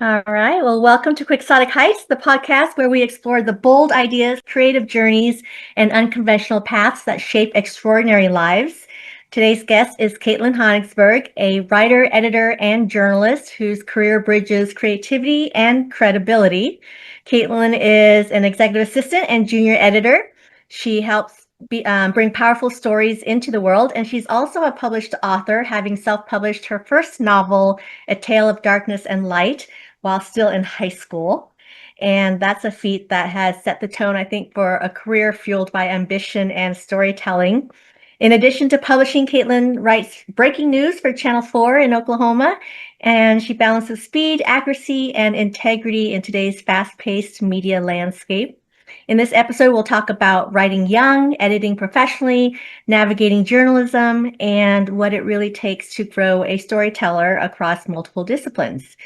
All right. Well, welcome to Quixotic Heights, the podcast where we explore the bold ideas, creative journeys, and unconventional paths that shape extraordinary lives. Today's guest is Katelyn Honigsberg, a writer, editor, and journalist whose career bridges creativity and credibility. Katelyn is an executive assistant and junior editor. She helps bring powerful stories into the world, and she's also a published author, having self-published her first novel, A Tale of Darkness and Light, while still in high school. And that's a feat that has set the tone, I think, for a career fueled by ambition and storytelling. In addition to publishing, Katelyn writes breaking news for Channel 4 in Oklahoma, and she balances speed, accuracy, and integrity in today's fast-paced media landscape. In this episode, we'll talk about writing young, editing professionally, navigating journalism, and what it really takes to grow a storyteller across multiple disciplines.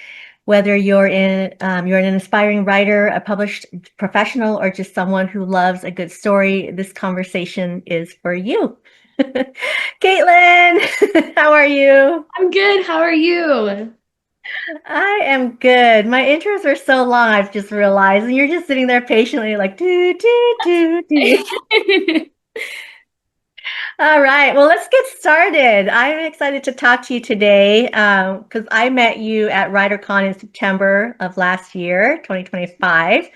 Whether you're an inspiring writer, a published professional, or just someone who loves a good story, this conversation is for you. Caitlin, how are you? I'm good. How are you? I am good. My intros are so long, I've just realized, and you're just sitting there patiently, like do do do do. All right. Well, let's get started. I'm excited to talk to you today because I met you at WriterCon in September of last year, 2025.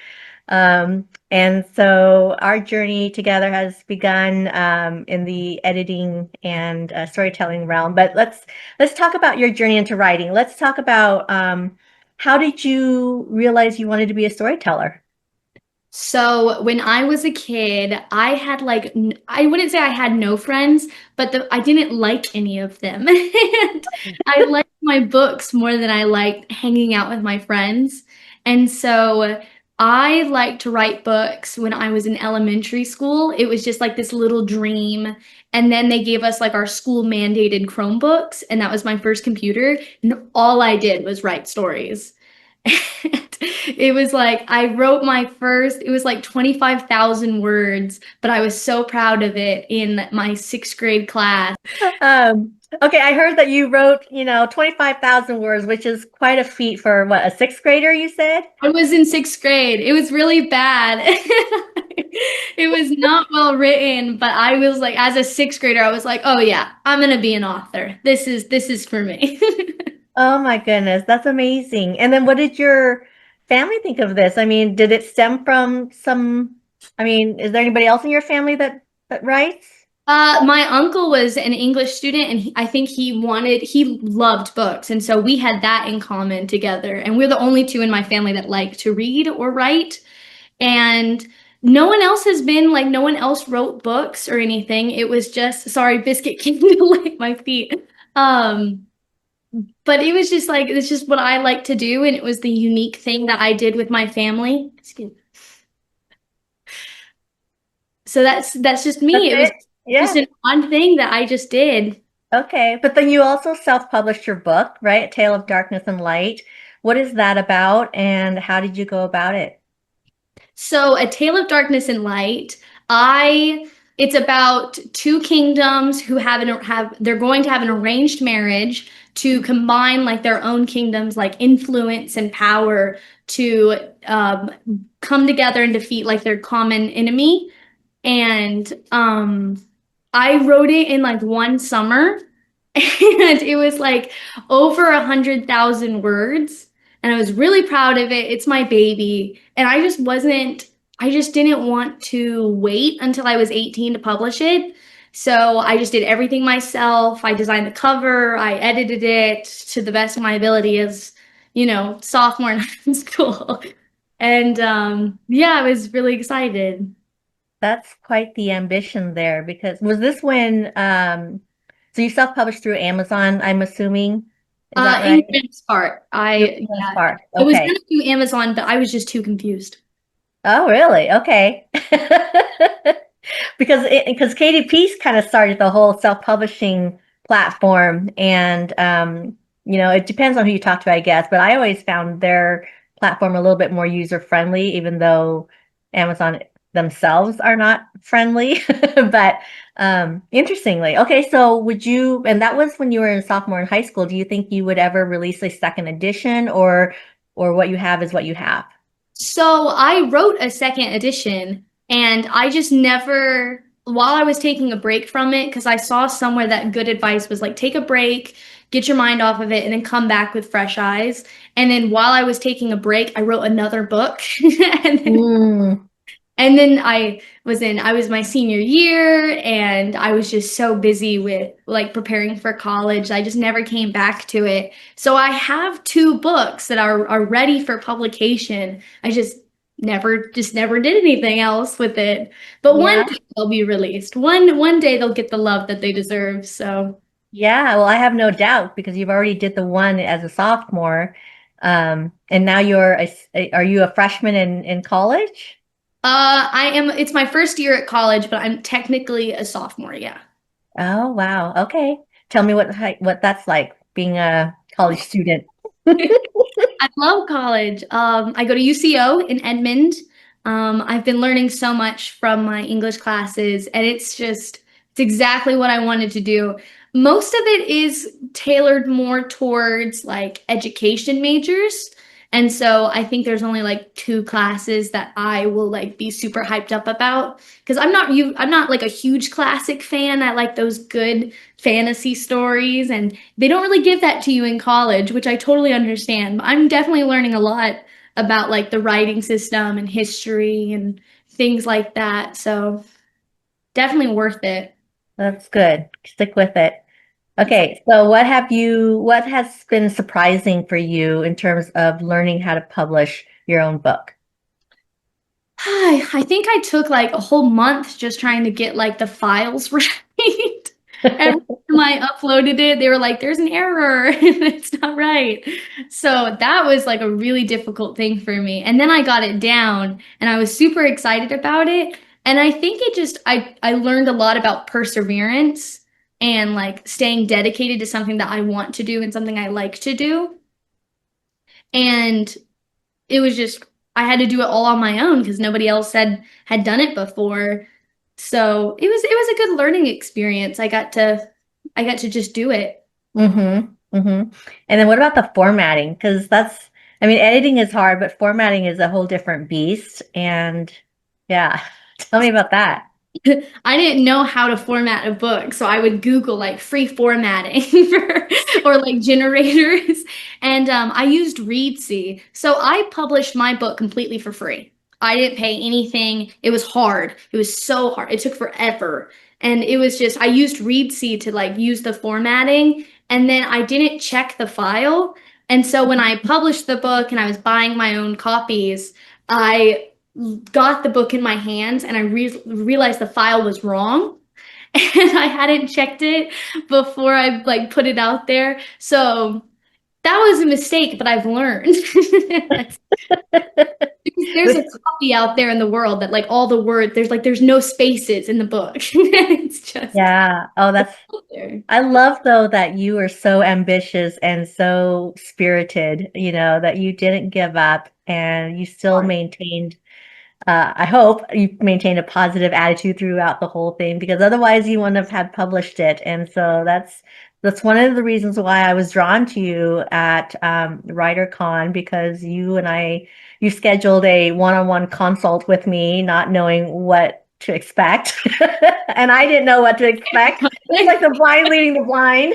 And so our journey together has begun in the editing and storytelling realm. But let's talk about your journey into writing. Let's talk about how did you realize you wanted to be a storyteller? So when I was a kid, I had I wouldn't say I had no friends, but I didn't like any of them. And I liked my books more than I liked hanging out with my friends. And so I liked to write books when I was in elementary school. It was just like this little dream. And then they gave us like our school mandated Chromebooks, and that was my first computer. And all I did was write stories. It was like I wrote my first, it was like 25,000 words, but I was so proud of it in my sixth grade class. Okay, I heard that you wrote, 25,000 words, which is quite a feat for what, a sixth grader, you said? I was in sixth grade. It was really bad. It was not well written, but I was like, as a sixth grader, I was like, oh yeah, I'm gonna be an author. This is for me. Oh my goodness, that's amazing. And then what did your family think of this? I mean, did it stem from is there anybody else in your family that writes? My uncle was an English student, and I think he loved books. And so we had that in common together. And we're the only two in my family that like to read or write. And no one else has been like, no one else wrote books or anything. It was just, sorry, Biscuit came to lick my feet. Um, but it was just like, it's just what I like to do. And it was the unique thing that I did with my family. Excuse me. So that's just That's me. It was it? just Yeah. an odd thing that I just did. Okay. But then you also self-published your book, right? A Tale of Darkness and Light. What is that about and how did you go about it? So, A Tale of Darkness and Light, I it's about two kingdoms who they're going to have an arranged marriage to combine like their own kingdoms like influence and power to come together and defeat like their common enemy. And I wrote it in like one summer, and it was like over 100,000 words, and I was really proud of it. It's my baby, and I just didn't want to wait until I was 18 to publish it. So I just did everything myself. I designed the cover, I edited it to the best of my ability as, sophomore in high school. And yeah, I was really excited. That's quite the ambition there because was this when so you self-published through Amazon, I'm assuming. Is that In right? part, Through yeah, Spark. I was Okay. gonna do Amazon, but I was just too confused. Oh, really? Okay. Because Katie Peace kind of started the whole self-publishing platform, and it depends on who you talk to, I guess. But I always found their platform a little bit more user-friendly, even though Amazon themselves are not friendly. But interestingly, okay. So would you? And that was when you were a sophomore in high school. Do you think you would ever release a second edition, or or what you have is what you have? So I wrote a second edition and I just never, while I was taking a break from it, because I saw somewhere that good advice was like take a break, get your mind off of it, and then come back with fresh eyes. And then while I was taking a break, I wrote another book. And then Mm. and then I was my senior year and I was just so busy with like preparing for college. I just never came back to it. So I have two books that are ready for publication. I just never did anything else with it. But one Yeah. day they'll be released. One day they'll get the love that they deserve. So Yeah, well, I have no doubt because you've already did the one as a sophomore. And now are you a freshman in college? it's my first year at college, but I'm technically a sophomore, yeah. Oh, wow. Okay. Tell me what that's like being a college student. I love college. I go to UCO in Edmond. I've been learning so much from my English classes, and it's exactly what I wanted to do. Most of it is tailored more towards like education majors. And so I think there's only like two classes that I will like be super hyped up about because I'm not like a huge classic fan. I like those good fantasy stories and they don't really give that to you in college, which I totally understand. But I'm definitely learning a lot about like the writing system and history and things like that. So definitely worth it. That's good. Stick with it. Okay, so what has been surprising for you in terms of learning how to publish your own book? I think I took like a whole month just trying to get like the files right. Every time I uploaded it, they were like, there's an error and it's not right. So that was like a really difficult thing for me. And then I got it down and I was super excited about it. And I think I learned a lot about perseverance and like staying dedicated to something that I want to do and something I like to do. And it was just I had to do it all on my own because nobody else had done it before. So it was a good learning experience. I got to just do it. Mm-hmm. Mm-hmm. And then what about the formatting? Because I mean, editing is hard, but formatting is a whole different beast. And yeah, tell me about that. I didn't know how to format a book, so I would Google like free formatting or like generators. And I used Reedsy. So I published my book completely for free. I didn't pay anything. It was hard. It was so hard. It took forever. And it was just, I used Reedsy to like use the formatting, and then I didn't check the file. And so when I published the book and I was buying my own copies, I got the book in my hands and I realized the file was wrong and I hadn't checked it before I like put it out there. So that was a mistake, but I've learned. There's a copy out there in the world that like all the words there's no spaces in the book. It's just Yeah. Oh, it's out there. I love though that you are so ambitious and so spirited, that you didn't give up and you still maintained I hope you maintained a positive attitude throughout the whole thing because otherwise you wouldn't have had published it. And so that's one of the reasons why I was drawn to you at WriterCon because you scheduled a one-on-one consult with me, not knowing what to expect. And I didn't know what to expect. It's like the blind leading the blind.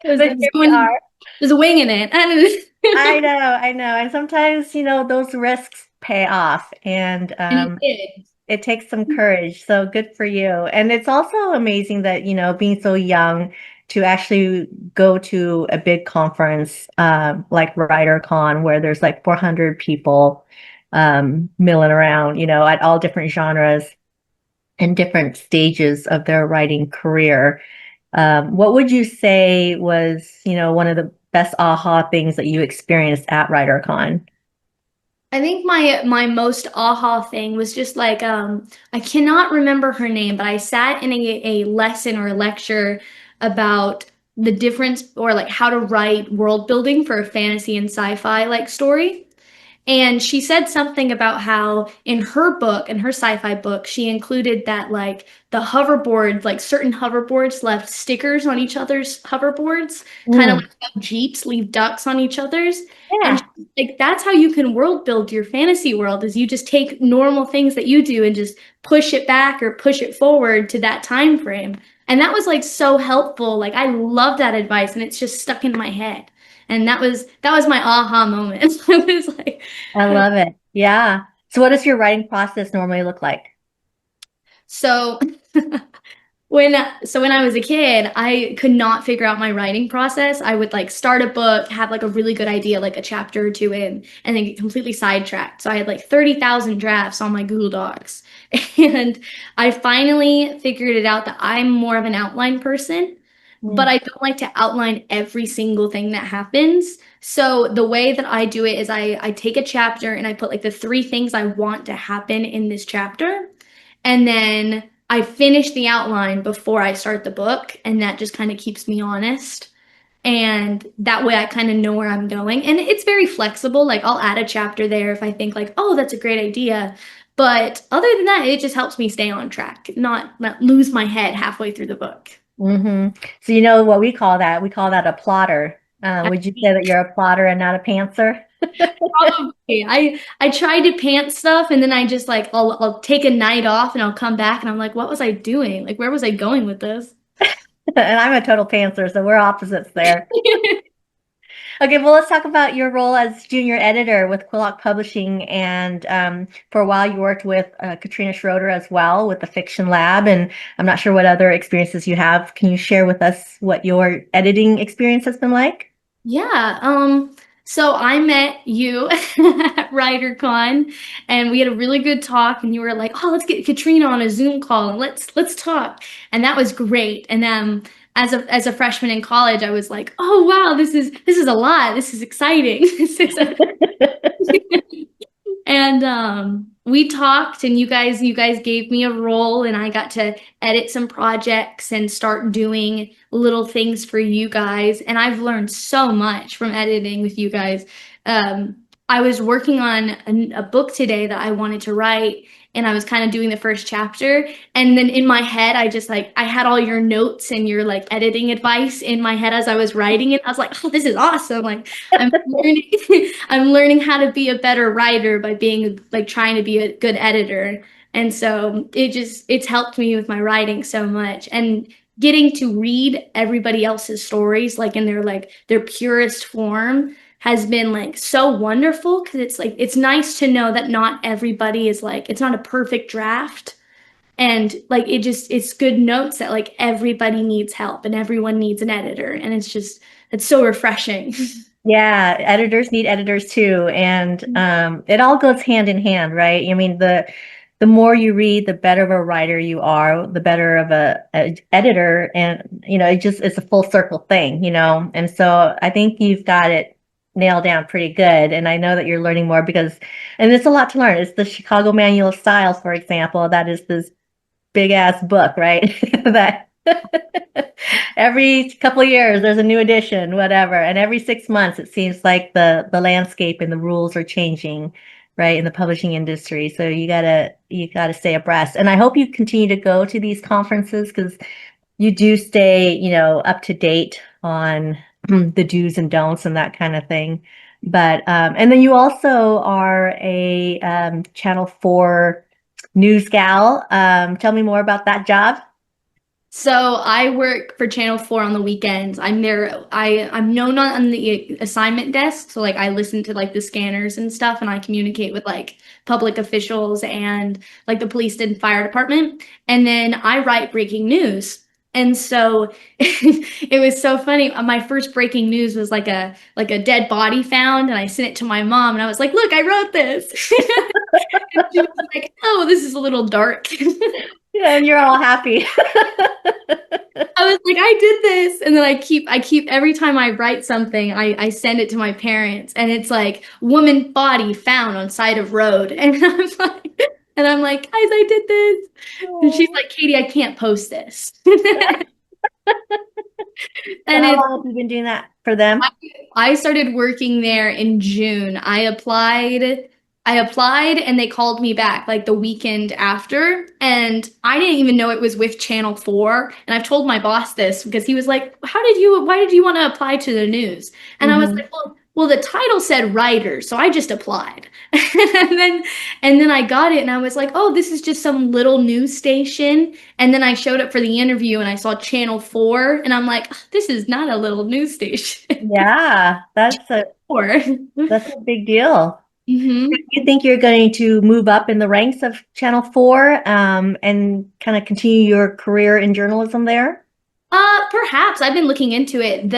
There's, But there's, here we going- are. there's a wing in it. I know, I know. And sometimes, those risks pay off. And And you did. it takes some courage. So good for you. And it's also amazing that, being so young to actually go to a big conference like WriterCon where there's like 400 people milling around, at all different genres and different stages of their writing career. What would you say was, one of the best aha things that you experienced at WriterCon? I think my most aha thing was just like I cannot remember her name, but I sat in a lesson or a lecture about the difference or like how to write world building for a fantasy and sci-fi like story. And she said something about how in her book, in her sci-fi book, she included that like the hoverboard, like certain hoverboards left stickers on each other's hoverboards, kind of Mm, like how Jeeps leave ducks on each other's. And Yeah. like that's how you can world build your fantasy world is you just take normal things that you do and just push it back or push it forward to that time frame. And that was like so helpful. Like I love that advice and it's just stuck in my head. And that was my aha moment. I was like, I love it. Yeah. So what does your writing process normally look like? so when I was a kid, I could not figure out my writing process. I would like start a book, have like a really good idea, like a chapter or two in, and then get completely sidetracked. So I had like 30,000 drafts on my Google Docs. And I finally figured it out that I'm more of an outline person, but Mm. I don't like to outline every single thing that happens. So the way that I do it is I take a chapter and I put like the three things I want to happen in this chapter. And then I finish the outline before I start the book, and that just kind of keeps me honest. And that way I kind of know where I'm going. And it's very flexible. Like I'll add a chapter there if I think like, oh, that's a great idea. But other than that, it just helps me stay on track, not lose my head halfway through the book. Hmm. So you know what we call that? We call that a plotter. Would you say that you're a plotter and not a pantser? Probably. I tried to pant stuff and then I just like I'll take a night off and I'll come back and I'm like, what was I doing? Like where was I going with this? And I'm a total pantser, so we're opposites there. Okay, well, let's talk about your role as junior editor with Quill Hawk Publishing. And for a while, you worked with Katrina Schroeder as well with the Fiction Lab. And I'm not sure what other experiences you have. Can you share with us what your editing experience has been like? Yeah, so I met you at WriterCon and we had a really good talk and you were like, "Oh, let's get Katrina on a Zoom call and let's talk." And that was great. And as a freshman in college, I was like, "Oh, wow, this is a lot. This is exciting." This is and we talked and you guys gave me a role and I got to edit some projects and start doing little things for you guys. And I've learned so much from editing with you guys. I was working on a book today that I wanted to write and I was kind of doing the first chapter. And then in my head, I just like, I had all your notes and your like editing advice in my head as I was writing it. I was like, oh, this is awesome. Like I'm learning, I'm learning how to be a better writer by being like trying to be a good editor. And so it's helped me with my writing so much. And getting to read everybody else's stories like in their purest form has been like so wonderful because it's like it's nice to know that not everybody is like it's not a perfect draft and like it's good notes that like everybody needs help and everyone needs an editor and it's so refreshing. Yeah, editors need editors too, and it all goes hand in hand, right? I mean, the more you read, the better of a writer you are, the better of a editor, and it's a full circle thing, And so I think you've got it nailed down pretty good, and I know that you're learning more and there's a lot to learn. It's the Chicago Manual of Styles, for example, that is this big ass book, right? That every couple of years there's a new edition, whatever, and every 6 months it seems like the landscape and the rules are changing, right, in the publishing industry. So you gotta stay abreast. And I hope you continue to go to these conferences because you do stay, up to date on the do's and don'ts and that kind of thing. But and then you also are a Channel 4 news gal. Tell me more about that job. So I work for Channel 4 on the weekends. I'm there. I'm known on the assignment desk. So like I listen to like the scanners and stuff and I communicate with like public officials and like the police and fire department. And then I write breaking news. And so it was so funny. My first breaking news was like a dead body found and I sent it to my mom and I was like, "Look, I wrote this." And she was like, "Oh, this is a little dark." Yeah, and you're all happy. I was like, I did this. And then I keep every time I write something, I send it to my parents and it's like woman body found on side of road. And I'm like, guys, I did this. And she's Oh. like, Katie, I can't post this. So And how it's long have you been doing that for them? I started working there in June. I applied and they called me back like the weekend after. And I didn't even know it was with Channel 4. And I've told my boss this because he was like, why did you want to apply to the news? And I was Hmm. like, well, Well, the title said writer, so I just applied. And then I got it and I was like, "Oh, this is just some little news station." And then I showed up for the interview and I saw Channel 4 and I'm like, "This is not a little news station." Yeah, Four. that's a big deal. hmm You think you're going to move up in the ranks of Channel 4 and kind of continue your career in journalism there? Perhaps I've been looking into it.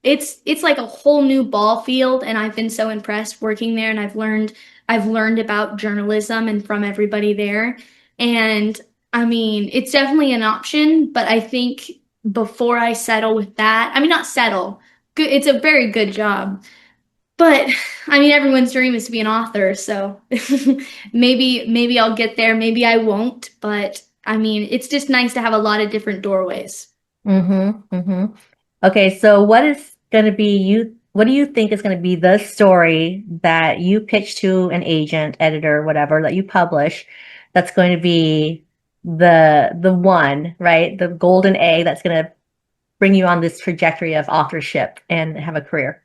It's like a whole new ball field, and I've been so impressed working there, and I've learned about journalism and from everybody there. And I mean, it's definitely an option, but I think before I settle with that, I mean, not settle. Good, it's a very good job. But I mean, everyone's dream is to be an author, so maybe I'll get there, maybe I won't, but I mean, it's just nice to have a lot of different doorways. Mm-hmm. Mm-hmm. Okay, so what do you think is going to be the story that you pitch to an agent, editor, whatever, that you publish that's going to be the one, right? The golden egg that's going to bring you on this trajectory of authorship and have a career.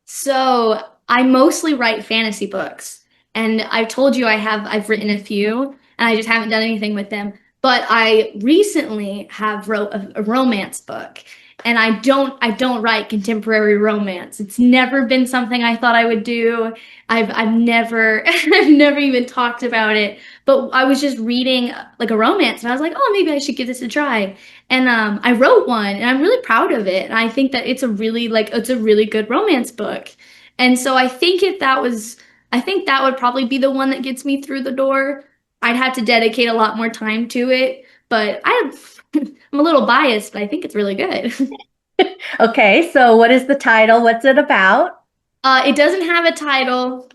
So I mostly write fantasy books, and I've told you I've written a few, and I just haven't done anything with them. But I recently have wrote a romance book, and I don't write contemporary romance. It's never been something I thought I would do. I've never I've never even talked about it. But I was just reading like a romance, and I was like, oh, maybe I should give this a try. And I wrote one and I'm really proud of it. And I think that it's a really good romance book. And so I think that would probably be the one that gets me through the door. I'd have to dedicate a lot more time to it, but I'm a little biased, but I think it's really good. Okay, so what is the title? What's it about? It doesn't have a title.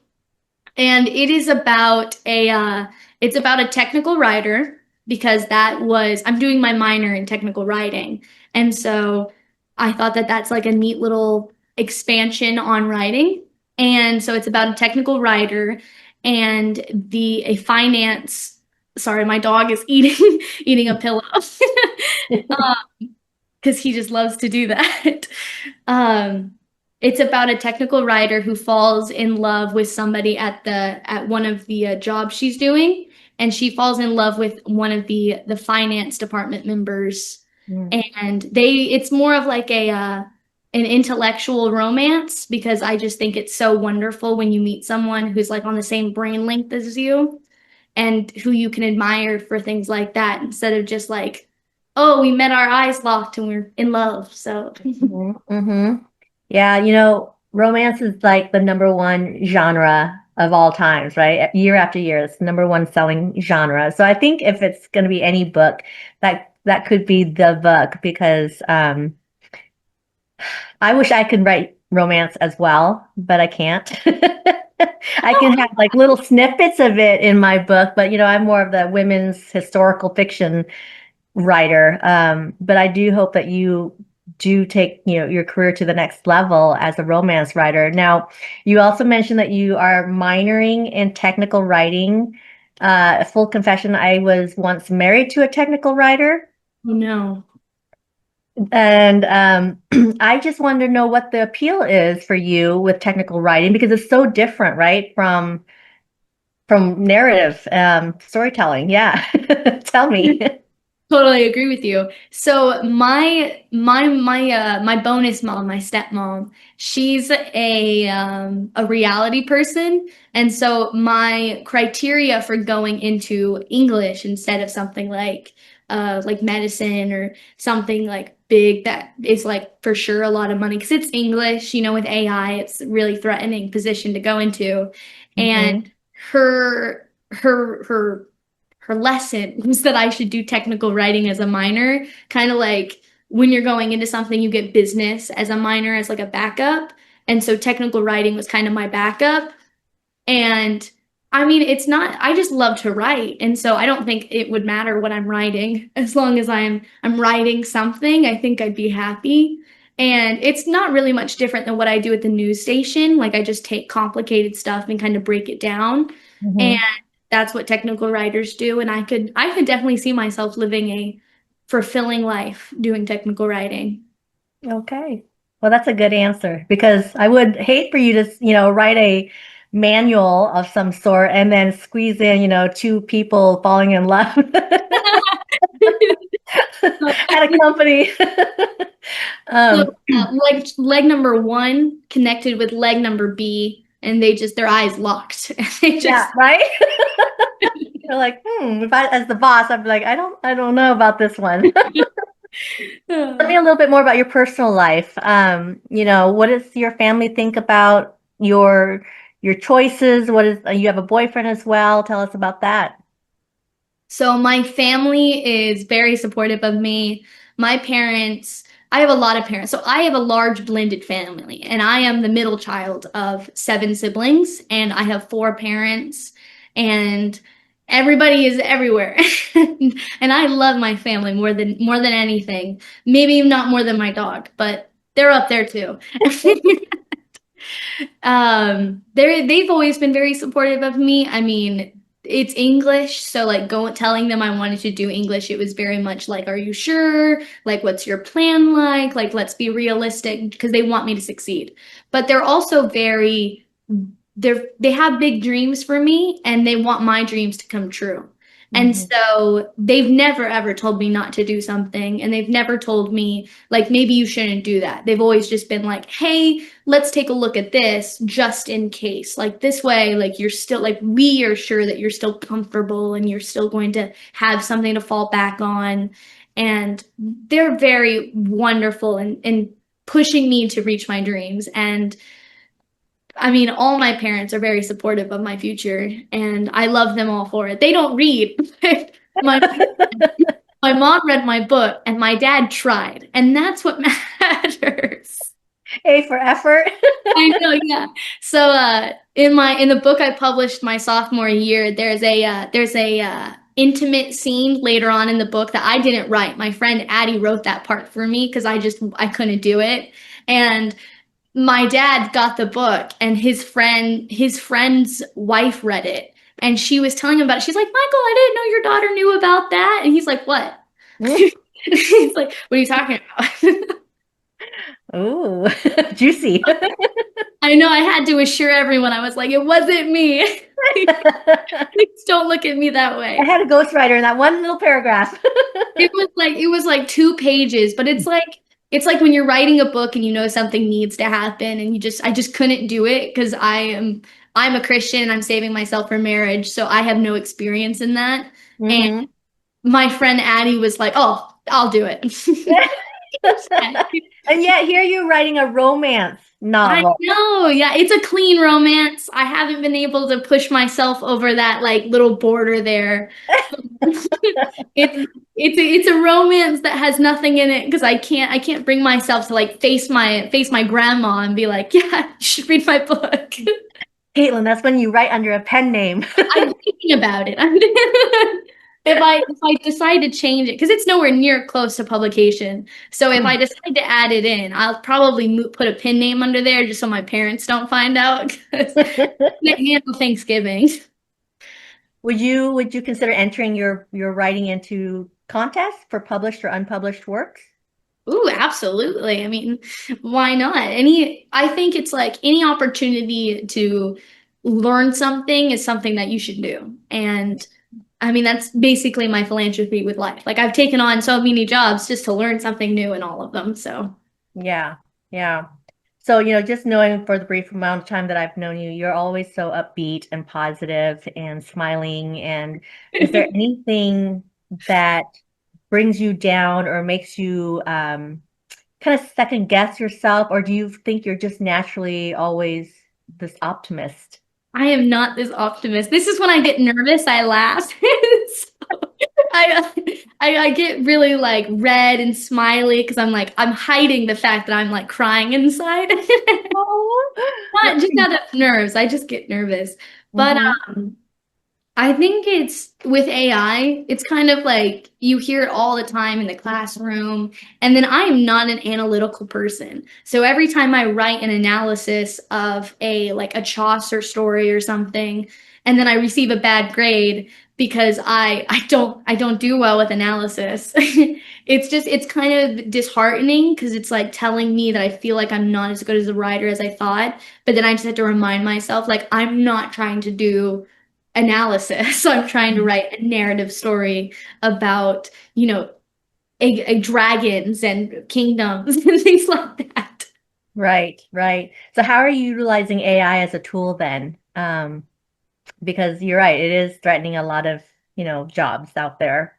And it's about a technical writer because I'm doing my minor in technical writing. And so I thought that that's like a neat little expansion on writing. And so it's about a technical writer and a finance, sorry, my dog is eating eating a pillow. Because he just loves to do that. Um, it's about a technical writer who falls in love with somebody at one of the jobs she's doing, and she falls in love with one of the finance department members, Mm. and it's more of like an intellectual romance because I just think it's so wonderful when you meet someone who's like on the same brain length as you and who you can admire for things like that instead of just like, oh, we met our eyes locked and we're in love. So, Mhm, mhm. Yeah, romance is like the number one genre of all times, right? Year after year, it's the number one selling genre. So I think if it's going to be any book, that could be the book because I wish I could write romance as well, but I can't. I can have like little snippets of it in my book, but I'm more of the women's historical fiction writer. But I do hope that you do take, your career to the next level as a romance writer. Now, you also mentioned that you are minoring in technical writing. Full confession, I was once married to a technical writer. oh no. And I just wanted to know what the appeal is for you with technical writing because it's so different, right, from narrative storytelling. Yeah, tell me. Totally agree with you. So my bonus mom, my stepmom, she's a reality person, and so my criteria for going into English instead of something like medicine or something like big that is like for sure a lot of money because it's English, with AI, it's a really threatening position to go into, and Hmm. her her lesson was that I should do technical writing as a minor, kind of like when you're going into something, you get business as a minor as like a backup. And so technical writing was kind of my backup. And I mean, it's not, I just love to write. And so I don't think it would matter what I'm writing. As long as I'm writing something, I think I'd be happy. And it's not really much different than what I do at the news station. Like I just take complicated stuff and kind of break it down. And Hmm. that's what technical writers do. And I could definitely see myself living a fulfilling life doing technical writing. Okay. Well, that's a good answer because I would hate for you to, write a manual of some sort and then squeeze in, two people falling in love at a company. So, Um, leg number one connected with leg number B, and their eyes locked. They yeah, just right? You're like, if I, as the boss, I'd be like, I don't know about this one. Tell me a little bit more about your personal life. What does your family think about your choices? What is, you have a boyfriend as well. Tell us about that. So my family is very supportive of me. My parents, I have a lot of parents. So I have a large blended family, and I am the middle child of seven siblings, and I have four parents, and everybody is everywhere. And I love my family more than anything. Maybe not more than my dog, but they're up there too. They've always been very supportive of me. I mean, it's English, so like telling them I wanted to do English, it was very much like, are you sure? Like, what's your plan like? Like, let's be realistic because they want me to succeed. But they're also they have big dreams for me and they want my dreams to come true. And Mhm. so they've never ever told me not to do something, and they've never told me like maybe you shouldn't do that. They've always just been like, "Hey, let's take a look at this just in case." Like this way, like you're still like we are sure that you're still comfortable and you're still going to have something to fall back on. And they're very wonderful and pushing me to reach my dreams. And I mean, all my parents are very supportive of my future, and I love them all for it. They don't read. My my mom read my book, and my dad tried, and that's what matters. A for effort. I know, yeah. So, in the book I published my sophomore year, there's a intimate scene later on in the book that I didn't write. My friend Addie wrote that part for me because I couldn't do it, and my dad got the book and his friend's wife read it and she was telling him about it. She's like, Michael, I didn't know your daughter knew about that. And he's like, what? He's like, what are you talking about? Ooh, juicy. I know I had to assure everyone. I was like, it wasn't me. Please don't look at me that I way. had a ghostwriter in that one little paragraph. It was like 2 pages, but it's like when you're writing a book and you know something needs to happen and I just couldn't do it because I'm a Christian and I'm saving myself for marriage, so I have no experience in that. And Hmm. my friend Addie was like, "Oh, I'll do it." And yet here you're writing a romance I novel. know, yeah, it's a clean romance. I haven't been able to push myself over that like little border there. It's a romance that has nothing in it because I can't bring myself to like face my grandma and be like, yeah, you should read my book. Caitlin, that's when you write under a pen name. I'm thinking about it. If I decide to change it, because it's nowhere near close to publication. So if I decide to add it in, I'll probably put a pin name under there just so my parents don't find out. 'Cause I can't handle Thanksgiving. Would you consider entering your writing into contests for published or unpublished works? Ooh, absolutely. I mean, why not? I think it's like any opportunity to learn something is something that you should do. And I mean, that's basically my philanthropy with life. Like I've taken on so many jobs just to learn something new in all of them. So Yeah, yeah. So, just knowing for the brief amount of time that I've known you, you're always so upbeat and positive and smiling. And is there anything that brings you down or makes you kind of second guess yourself, or do you think you're just naturally always this optimist? I am not this optimist. This is when I get nervous, I laugh. So I get really like red and smiley because I'm hiding the fact that I'm like crying inside. Oh. Not just out of nerves. I just get nervous. But Hmm. I think it's with AI, it's kind of like you hear it all the time in the classroom. And then I am not an analytical person. So every time I write an analysis of a Chaucer story or something, and then I receive a bad grade, because I don't do well with analysis. It's kind of disheartening because it's like telling me that I feel like I'm not as good as a writer as I thought, but then I just have to remind myself like I'm not trying to do analysis. I'm trying to write a narrative story about, dragons and kingdoms and things like that. Right, right. So how are you utilizing AI as a tool then? Because you're right, it is threatening a lot of, jobs out there.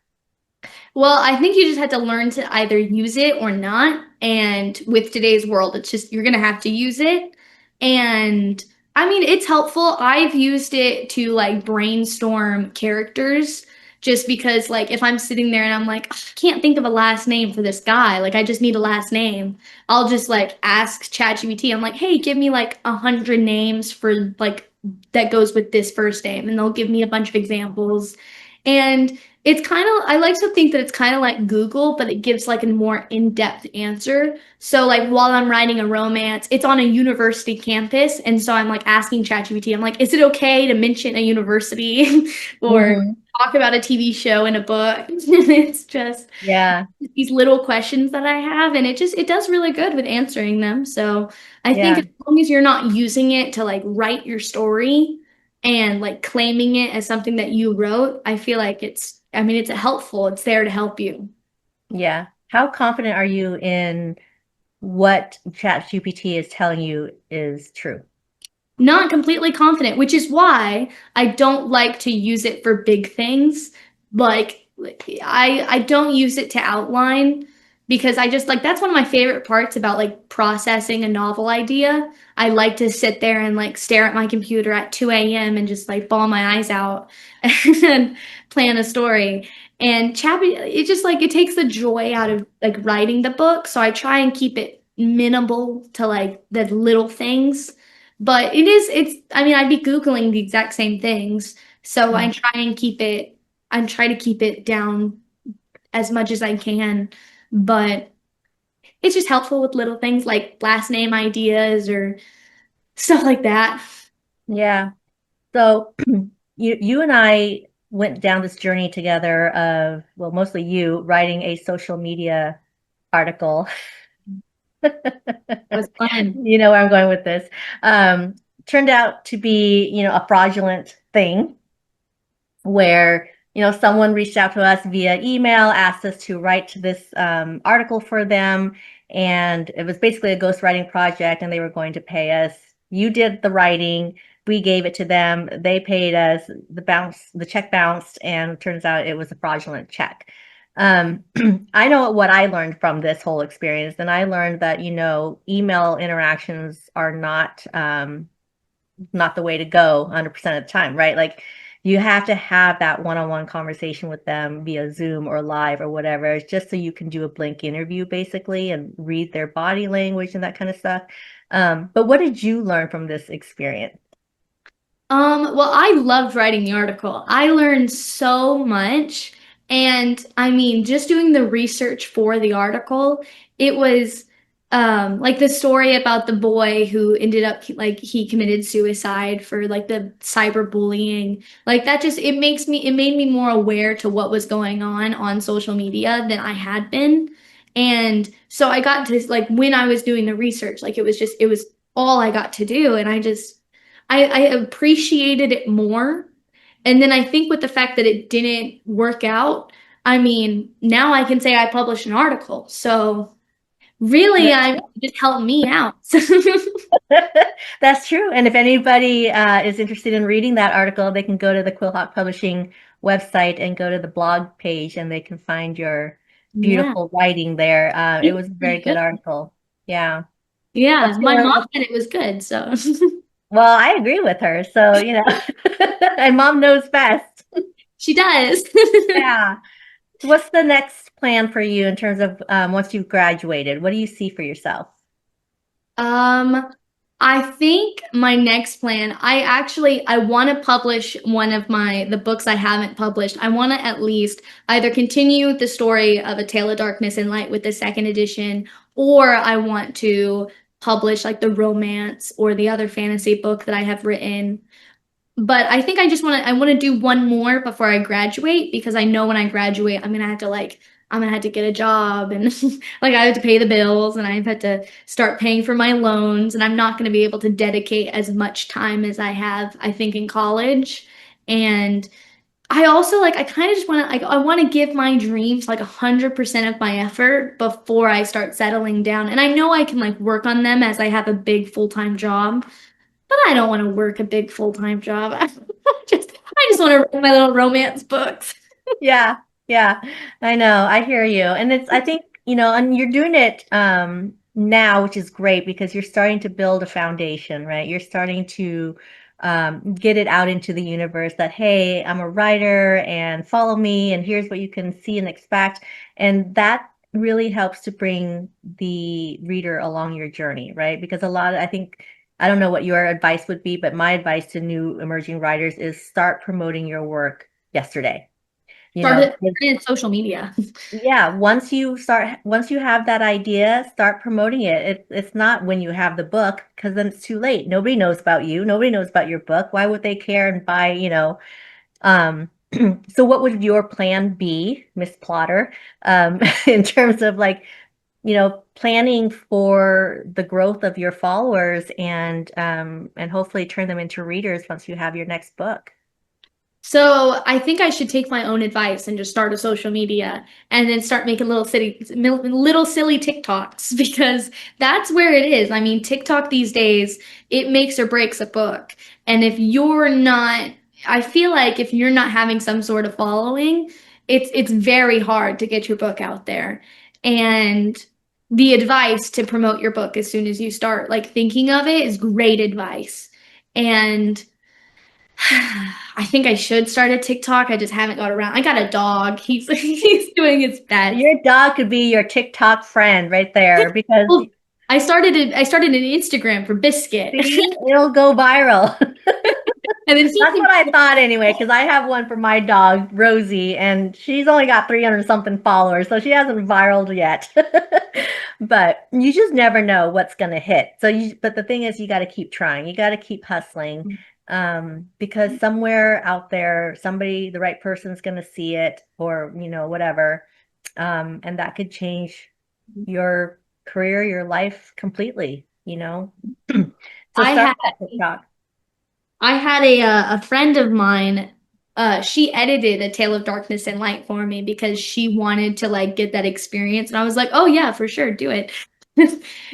Well, I think you just have to learn to either use it or not. And with today's world, it's just you're gonna have to use it. And I mean, it's helpful. I've used it to like brainstorm characters just because like if I'm sitting there and I'm like, "Ugh, I can't think of a last name for this guy, like I just need a last name. I'll just like ask ChatGPT. I'm like, hey, give me like 100 names for like that goes with this first name, and they'll give me a bunch of examples. And it's kind of, I like to think that it's kind of like Google, but it gives like a more in-depth answer. So like while I'm writing a romance, it's on a university campus. And so I'm like asking ChatGPT, I'm like, is it okay to mention a university or Hmm. talk about a TV show in a book? It's just Yeah, these little questions that I have, and it does really good with answering them. So I think yeah, as long as you're not using it to like write your story and like claiming it as something that you wrote, I feel like I mean, it's helpful. It's there to help you. yeah. How confident are you in what ChatGPT is telling you is true? Not completely confident, which is why I don't like to use it for big things. I don't use it to outline because I just like that's one of my favorite parts about like processing a novel idea. I like to sit there and like stare at my computer at 2 a.m. and just like bawl my eyes out and plan a story. And Chappie, it just like it takes the joy out of like writing the book. So I try and keep it minimal to like the little things, but I mean, I'd be Googling the exact same things. So Mhm. I try to keep it down as much as I can. But it's just helpful with little things like last name ideas or stuff like that. Yeah. So you and I went down this journey together of, well, mostly you writing a social media article. It was fun. You know where I'm going with this. Um, Turned out to be, a fraudulent thing where someone reached out to us via email, asked us to write this article for them, and it was basically a ghostwriting project, and they were going to pay us. You did the writing, we gave it to them, they paid us, the check bounced, and it turns out it was a fraudulent check. um, I know what I learned from this whole experience, and I learned that email interactions are not the way to go 100% of the time, right? Like you have to have that one-on-one conversation with them via Zoom or live or whatever. It's just so you can do a blank interview basically and read their body language and that kind of stuff. But what did you learn from this experience? Well, I loved writing the article. I learned so much. And I mean, just doing the research for the article, it was like the story about the boy who ended up like he committed suicide for like the cyberbullying. Like that just it made me more aware to what was going on social media than I had been. And so I got to like when I was doing the research, like it was all I got to do. And I appreciated it more. And then I think with the fact that it didn't work out, I mean, now I can say I published an article. So really, I'm just helping me out. That's true. And if anybody is interested in reading that article, they can go to the Quill Hawk Publishing website and go to the blog page and they can find your Yeah. beautiful writing there. It was a very good article. Yeah. Yeah. What's My your, mom what's, said it was good. So well, I agree with her. So, and mom knows best. she does. Yeah. So what's the next plan for you in terms of once you've graduated? What do you see for yourself? Um, I think my next plan, I want to publish one of the books I haven't published. I want to at least either continue the story of A Tale of Darkness and Light with the second edition, or I want to publish like the romance or the other fantasy book that I have written. But I think I want to do one more before I graduate because I know when I graduate, I'm gonna have to get a job and like I have to pay the bills and I've had to start paying for my loans and I'm not gonna be able to dedicate as much time as I have, I think, in college. And I also like I kind of just want to like I want to give my dreams like 100% of my effort before I start settling down. And I know I can like work on them as I have a big full-time job, but I don't want to work a big full-time job. I just want to write my little romance books. Yeah, yeah, I know. I hear you. And I think, and you're doing it now, which is great because you're starting to build a foundation, right? You're starting to get it out into the universe that, hey, I'm a writer and follow me, and here's what you can see and expect. And that really helps to bring the reader along your journey, right? Because I think, I don't know what your advice would be, but my advice to new emerging writers is start promoting your work yesterday. Started in social media. Yeah, once you have that idea, start promoting it. It's not when you have the book, because then it's too late. Nobody knows about you. Nobody knows about your book. Why would they care and buy, um, so what would your plan be, Miss Plotter, in terms of like, planning for the growth of your followers and hopefully turn them into readers once you have your next book? So I think I should take my own advice and just start a social media and then start making little silly TikToks because that's where it is. I mean, TikTok these days, it makes or breaks a book. And if you're not, I feel like if you're not having some sort of following, it's very hard to get your book out there. And the advice to promote your book as soon as you start like thinking of it is great advice. And I think I should start a TikTok. I just haven't got around. I got a dog. He's doing his best. Your dog could be your TikTok friend right there because Well, I started an Instagram for Biscuit. see, it'll go viral. And then That's what I thought anyway, because I have one for my dog, Rosie, and she's only got 300 something followers, so she hasn't viraled yet. But you just never know what's going to hit. But the thing is, you got to keep trying. You got to keep hustling, because somewhere out there, the right person's going to see it, or whatever, and that could change your career, your life completely. So I start had that TikTok. I had a friend of mine. She edited A Tale of Darkness and Light for me because she wanted to like get that experience, and I was like, "Oh yeah, for sure, do it."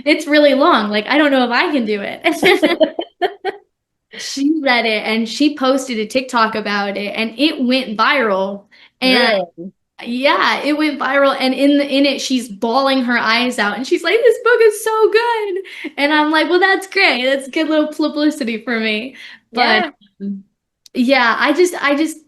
It's really long. Like I don't know if I can do it. She read it and she posted a TikTok about it and it went viral. And Really? yeah, it went viral and in it she's bawling her eyes out and she's like, "This book is so good." And I'm like, "Well, that's great. That's good little publicity for me." But Yeah. yeah, I just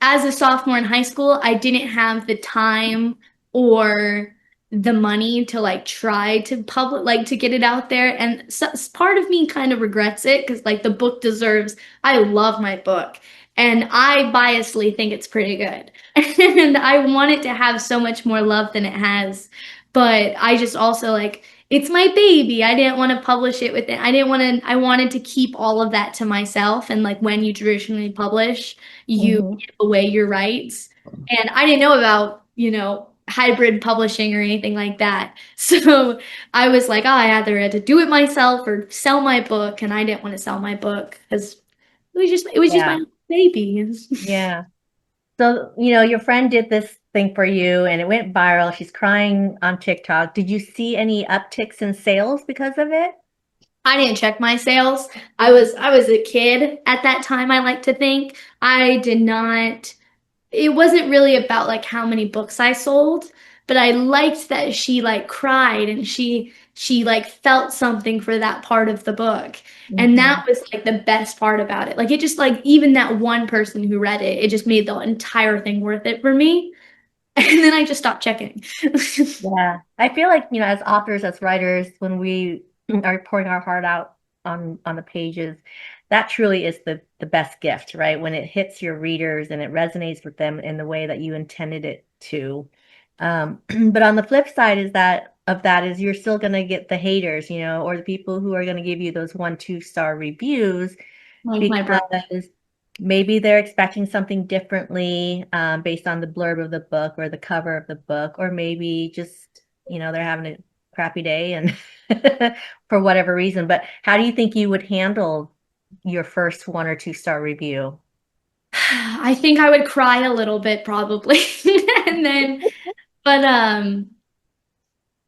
as a sophomore in high school, I didn't have the time or the money to like try to like to get it out there. And so, part of me kind of regrets it because like the book deserves, I love my book and I biasly think it's pretty good. And I want it to have so much more love than it has. But I just also like it's my baby. I didn't want to publish it with it. I wanted to keep all of that to myself. And like when you traditionally publish, you Hmm. give away your rights. And I didn't know about, hybrid publishing or anything like that. So I was like, oh, I either had to do it myself or sell my book. And I didn't want to sell my book because it was just Yeah. my baby. Yeah. So, your friend did this thing for you and it went viral. She's crying on TikTok. Did you see any upticks in sales because of it? I didn't check my sales. I was a kid at that time, I like to think. I did not it wasn't really about like how many books I sold, but I liked that she like cried and she like felt something for that part of the book. And Hmm. that was like the best part about it. Like it just like even that one person who read it, it just made the entire thing worth it for me. And then I just stopped checking. Yeah. I feel like, as authors, as writers, when we are pouring our heart out on the pages, that truly is the best gift, right? When it hits your readers and it resonates with them in the way that you intended it to. But on the flip side is you're still going to get the haters, or the people who are going to give you those 1, 2 star reviews Like my brother. because maybe they're expecting something differently based on the blurb of the book or the cover of the book, or maybe just, they're having a crappy day and for whatever reason. But how do you think you would handle your first 1 or 2 star review? I think I would cry a little bit probably. And then, but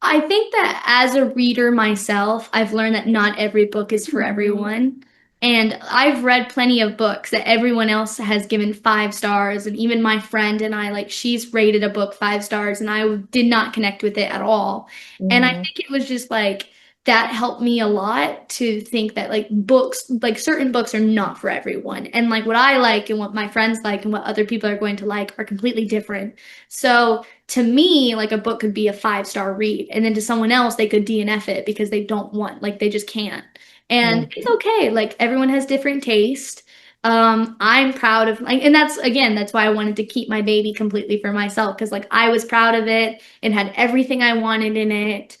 I think that as a reader myself, I've learned that not every book is for everyone. And I've read plenty of books that everyone else has given 5 stars. And even my friend and I, like, she's rated a book 5 stars, and I did not connect with it at all. And I Mhm. think it was just like that helped me a lot to think that, like, books, like, certain books are not for everyone. And, like, what I like and what my friends like and what other people are going to like are completely different. So, to me, like a book could be a 5 star read, and then to someone else, they could DNF it because they don't want, like they just can't. And it's Mhm. okay. Like everyone has different taste. I'm proud of like, and that's again, that's why I wanted to keep my baby completely for myself because like I was proud of it. It had everything I wanted in it.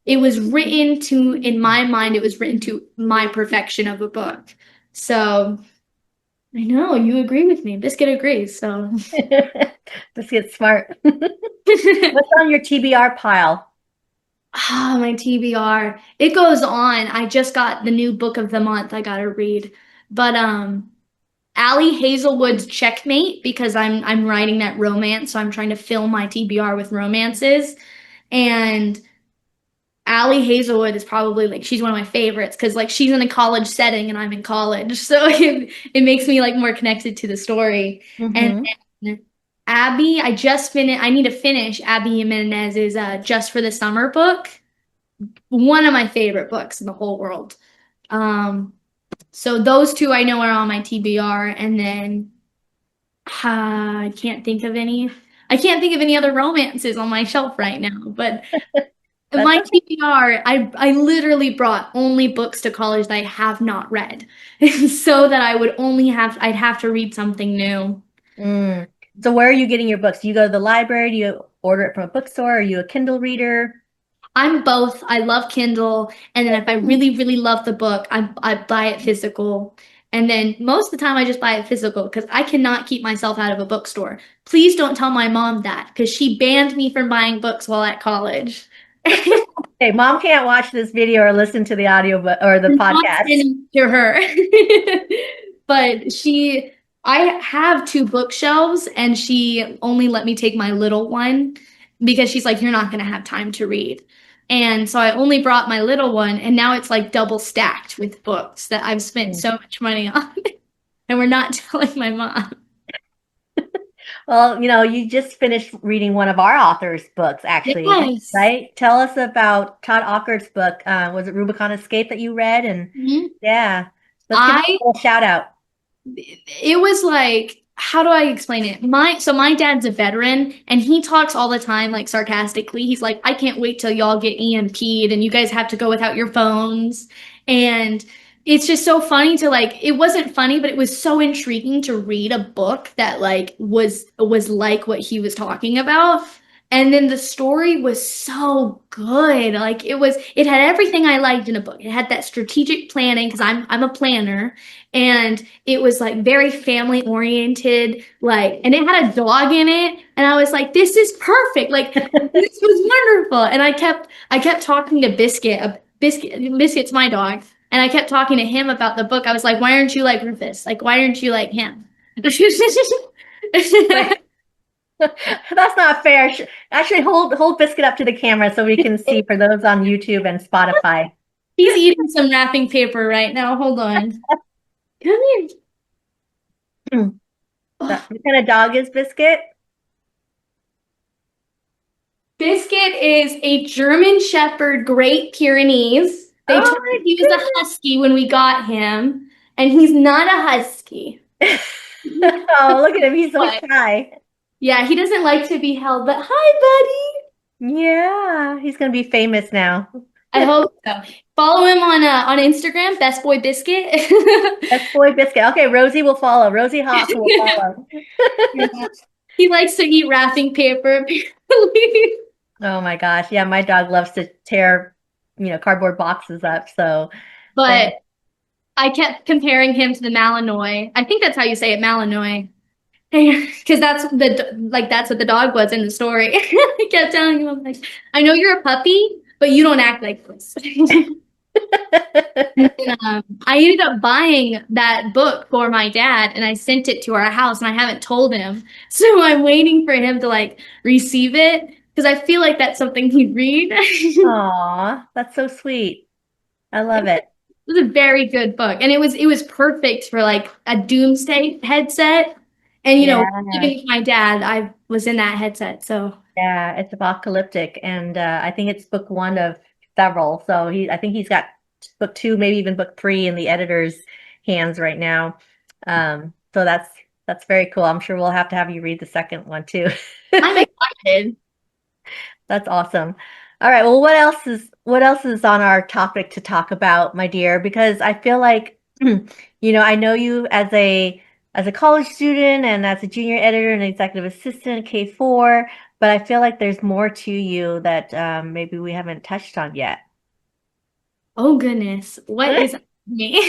It was written to, in my mind, it was written to my perfection of a book. So I know you agree with me. Biscuit agrees. So. Let's get smart. What's on your TBR pile? Ah, my TBR. It goes on. I just got the new book of the month I gotta read. But Allie Hazelwood's Checkmate, because I'm writing that romance, so I'm trying to fill my TBR with romances. And Allie Hazelwood is probably like she's one of my favorites because like she's in a college setting and I'm in college. So it makes me like more connected to the story. And Hmm. then Abby, I need to finish Abby Jimenez's Just for the Summer book, one of my favorite books in the whole world. Um, so those two I know are on my TBR, and then I can't think of any. I can't think of any other romances on my shelf right now. But That's my TBR, I literally brought only books to college that I have not read, so that I'd have to read something new. Mm. So where are you getting your books? Do you go to the library? Do you order it from a bookstore? Are you a Kindle reader? I'm both. I love Kindle, and then if I really, really love the book, I buy it physical. And then most of the time, I just buy it physical because I cannot keep myself out of a bookstore. Please don't tell my mom that because she banned me from buying books while at college. Hey, mom can't watch this video or listen to the audio or the Not podcast. sending to her. But I have 2 bookshelves, and she only let me take my little one because she's like, you're not going to have time to read. And so I only brought my little one, and now it's like double stacked with books that I've spent Mm. so much money on. And we're not telling my mom. Well, you just finished reading one of our author's books, actually, Yes. right? Tell us about Todd Awkward's book. Was it Rubicon Escape that you read? And Mhm. yeah, let's give I a little shout out. it was like, how do I explain it? My dad's a veteran, and he talks all the time like sarcastically. He's like, I can't wait till y'all get EMP'd and you guys have to go without your phones. And it's just so funny to like, it wasn't funny, but it was so intriguing to read a book that like was like what he was talking about. And then the story was so good. Like it had everything I liked in a book. It had that strategic planning because I'm a planner, and it was like very family oriented, like, and it had a dog in it, and I was like, this is perfect, like this was wonderful. And I kept talking to Biscuit's my dog, and I kept talking to him about the book. I was like, why aren't you like Rufus, like why aren't you like him? Like, that's not fair. Actually, hold Biscuit up to the camera so we can see for those on YouTube and Spotify. He's eating some wrapping paper right now, hold on, come here. What Oh, kind of dog is Biscuit? Biscuit is a German Shepherd Great Pyrenees. They Oh told me he was a husky when we got him, and he's not a husky. my goodness. Oh, look at him. He's so But shy. yeah, he doesn't like to be held, but hi, Yeah, he's gonna be famous now. buddy. I hope so. Follow him on Instagram, Best Boy Biscuit. That's boy Biscuit. Okay, Rosie will follow. Rosie Hawk will follow. Yeah. He likes to eat wrapping paper, apparently. Oh my gosh. Yeah, my dog loves to tear, cardboard boxes up. So, But thanks. I kept comparing him to the Malinois. I think that's how you say it, Malinois. Because that's what the dog was in the story. I kept telling him, I'm like, I know you're a puppy, but you don't act like this. And, I ended up buying that book for my dad, and I sent it to our house, and I haven't told him. So I'm waiting for him to like receive it because I feel like that's something he'd read. Aw, that's so sweet. I love it. It was a very good book, and it was perfect for like a doomsday headset. And Yeah. even with my dad, I was in that headset, so Yeah, it's apocalyptic, and I think it's book one of several. So I think he's got book two, maybe even book three in the editor's hands right now. So that's very cool. I'm sure we'll have to have you read the second one too. I'm excited. That's awesome. All right. Well, what else is on our topic to talk about, my dear? Because I feel like, I know you as a college student and as a junior editor and executive assistant K4, but I feel like there's more to you that maybe we haven't touched on yet. Oh goodness, what is me?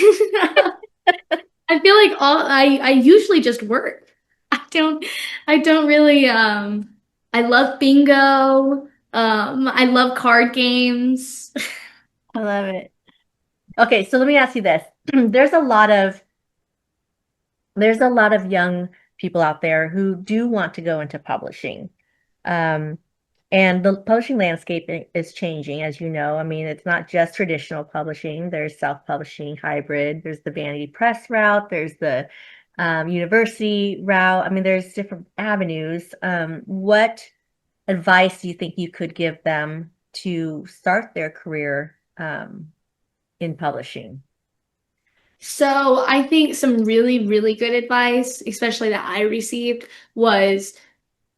I feel like I usually just work. I don't really I love bingo. I love card games. I love it. Okay, so let me ask you this. There's a lot of there's a lot of young people out there who do want to go into publishing. Um, and the publishing landscape is changing, as you know. I mean, it's not just traditional publishing. There's self-publishing hybrid. There's the vanity press route. There's the university route. I mean, there's different avenues. What advice do you think you could give them to start their career in publishing? So I think some really, really good advice, especially that I received, was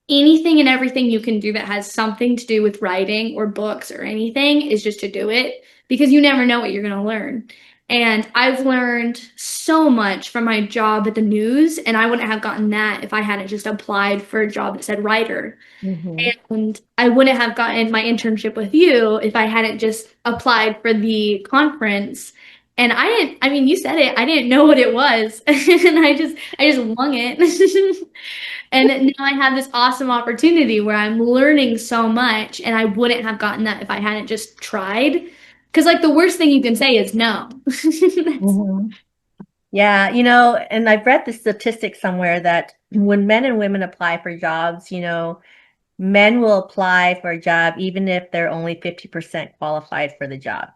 anything and everything you can do that has something to do with writing or books or anything is just to do it because you never know what you're going to learn. And I've learned so much from my job at the news, and I wouldn't have gotten that if I hadn't just applied for a job that said writer. Hmm. And I wouldn't have gotten my internship with you if I hadn't just applied for the conference. And I mean, you said it, I didn't know what it was. And I just wung it. And now I have this awesome opportunity where I'm learning so much, and I wouldn't have gotten that if I hadn't just tried. Because, like, the worst thing you can say is no. Hmm. Yeah, and I've read the statistic somewhere that when men and women apply for jobs, men will apply for a job even if they're only 50% qualified for the job.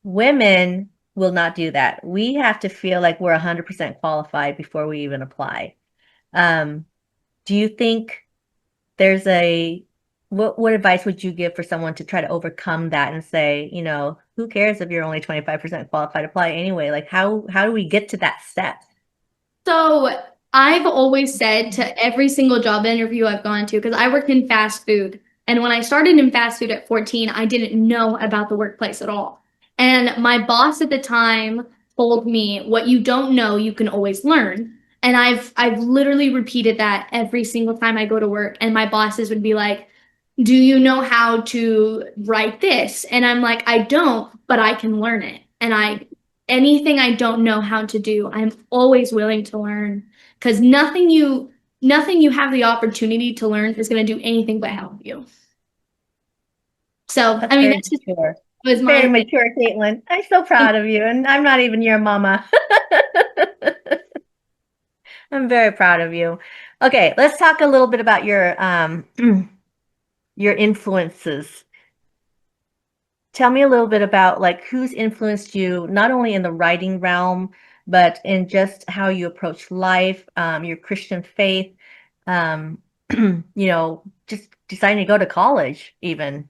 Women will not do that. We have to feel like we're 100% qualified before we even apply. Um, do you think there's what advice would you give for someone to try to overcome that and say, who cares if you're only 25% qualified, apply anyway? Like how do we get to that step? So I've always said to every single job interview I've gone to, because I worked in fast food. And when I started in fast food at 14, I didn't know about the workplace at all. And my boss at the time told me, what you don't know, you can always learn. And I've literally repeated that every single time I go to work. And my bosses would be like, do you know how to write this? And I'm like, I don't, but I can learn it. And anything I don't know how to do, I'm always willing to learn because nothing you have the opportunity to learn is going to do anything but help you. So, That's I mean, very that's just mature. was Very my mature, Caitlin. I'm so proud of you, and I'm not even your mama. I'm very proud of you. Okay, let's talk a little bit about your influences. Tell me a little bit about like who's influenced you, not only in the writing realm, but in just how you approach life, your Christian faith, um, just deciding to go to college, even.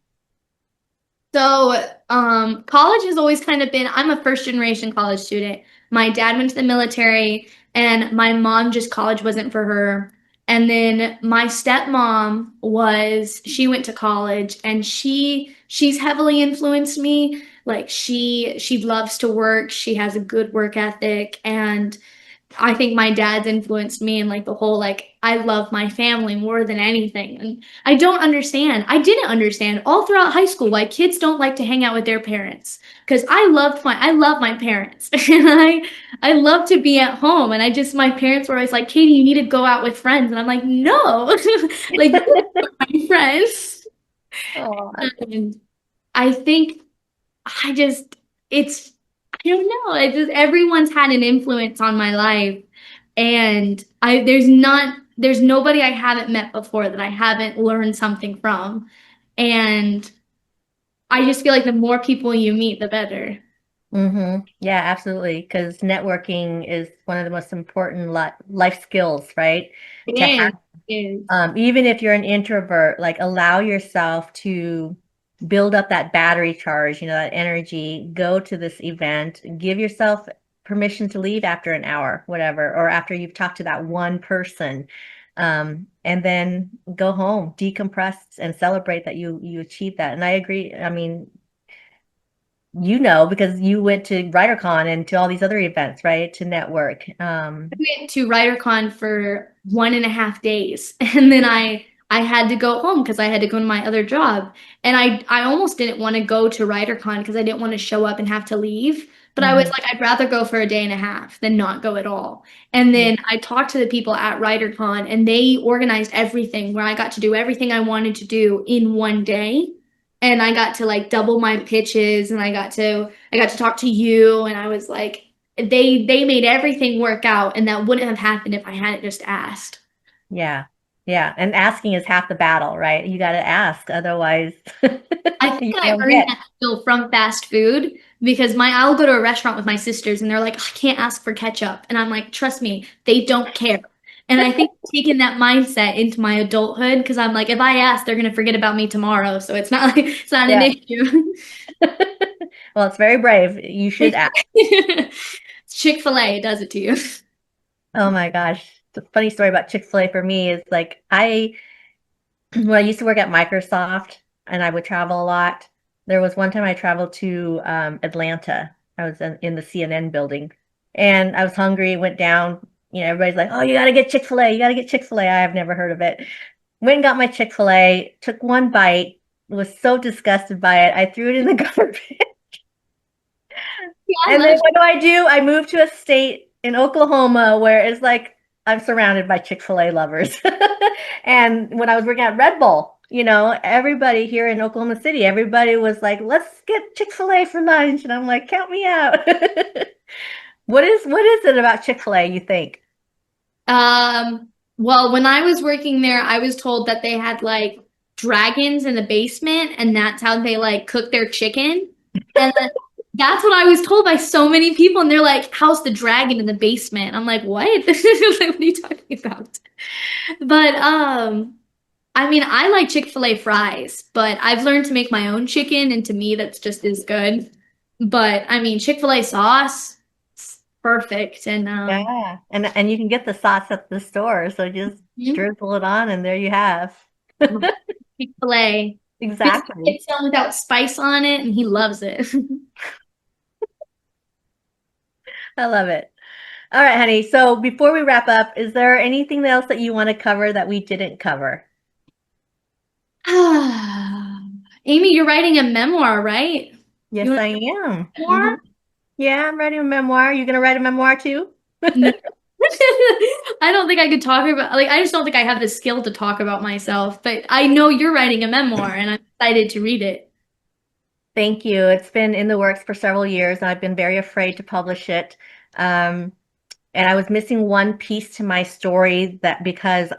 So, college has always kind of been, I'm a first generation college student. My dad went to the military, and my mom just college wasn't for her. And then my stepmom she went to college, and she's heavily influenced me. Like she loves to work. She has a good work ethic, and I think my dad's influenced me in like the whole like I love my family more than anything. And I don't understand. I didn't understand all throughout high school why kids don't like to hang out with their parents. Because I love my parents. And I love to be at home. And my parents were always like, Katie, you need to go out with friends. And I'm like, no, like my friends. Oh, And I think I just, it's, I don't know. It just, everyone's had an influence on my life. And there's nobody I haven't met before that I haven't learned something from. And I just feel like the more people you meet, the better. yeah, absolutely. Because networking is one of the most important life skills, right? It To have, is. It is. even if you're an introvert, like allow yourself to build up that battery charge, that energy, go to this event, give yourself permission to leave after an hour, whatever, or after you've talked to that one person. And then go home, decompress and celebrate that you achieved that. And I agree. I mean, because you went to WriterCon and to all these other events, right? To network. I went to WriterCon for 1.5 days, and then I had to go home because I had to go to my other job. And I almost didn't want to go to WriterCon because I didn't want to show up and have to leave. But I was Mhm. like, I'd rather go for a day and a half than not go at all. And Yeah. then I talked to the people at WriterCon, and they organized everything where I got to do everything I wanted to do in one day. And I got to like double my pitches, and I got to talk to you, and I was like, they made everything work out, and that wouldn't have happened if I hadn't just asked. Yeah. Yeah. And asking is half the battle, right? You got to ask, otherwise I think you I don't learned get. that skill from fast food because I'll go to a restaurant with my sisters and they're like, I can't ask for ketchup. And I'm like, trust me, they don't care. And I think taking that mindset into my adulthood, because I'm like, if I ask, they're gonna forget about me tomorrow. So it's not like it's not an Yeah. issue. Well, it's very brave. You should ask. Chick-fil-A does it to you. Oh my gosh. The funny story about Chick-fil-A for me is like when I used to work at Microsoft and I would travel a lot, there was one time I traveled to Atlanta. I was in the CNN building and I was hungry, went down. Everybody's like, oh, you got to get Chick-fil-A. You got to get Chick-fil-A. I have never heard of it. Went and got my Chick-fil-A, took one bite, was so disgusted by it. I threw it in the garbage. Yeah, I And then love what do? I moved to a state in Oklahoma where it's like I'm surrounded by Chick-fil-A lovers. And when I was working at Red Bull, everybody here in Oklahoma City, everybody was like, let's get Chick-fil-A for lunch. And I'm like, count me out. What is it about Chick-fil-A, you think? Well, when I was working there, I was told that they had like dragons in the basement, and that's how they like cook their chicken. And that's what I was told by so many people, and they're like, "How's the dragon in the basement?" I'm like, "What? Like, what are you talking about?" But I mean, I like Chick-fil-A fries, but I've learned to make my own chicken, and to me, that's just as good. But I mean, Chick-fil-A sauce, it's perfect, and Yeah. And you can get the sauce at the store, so just drizzle it on and there you have. Chick-fil-A. Just Exactly. get some without spice on it, and he loves it. I love it. All right, honey. So before we wrap up, is there anything else that you want to cover that we didn't cover? Amy, you're writing a memoir, right? You Yes, want I am. a memoir? Yeah, I'm writing a memoir. You gonna write a memoir too? No. I don't think I could talk about, like, I just don't think I have the skill to talk about myself, but I know you're writing a memoir and I'm excited to read it. Thank you. It's been in the works for several years, and I've been very afraid to publish it. Um, and I was missing one piece to my story that because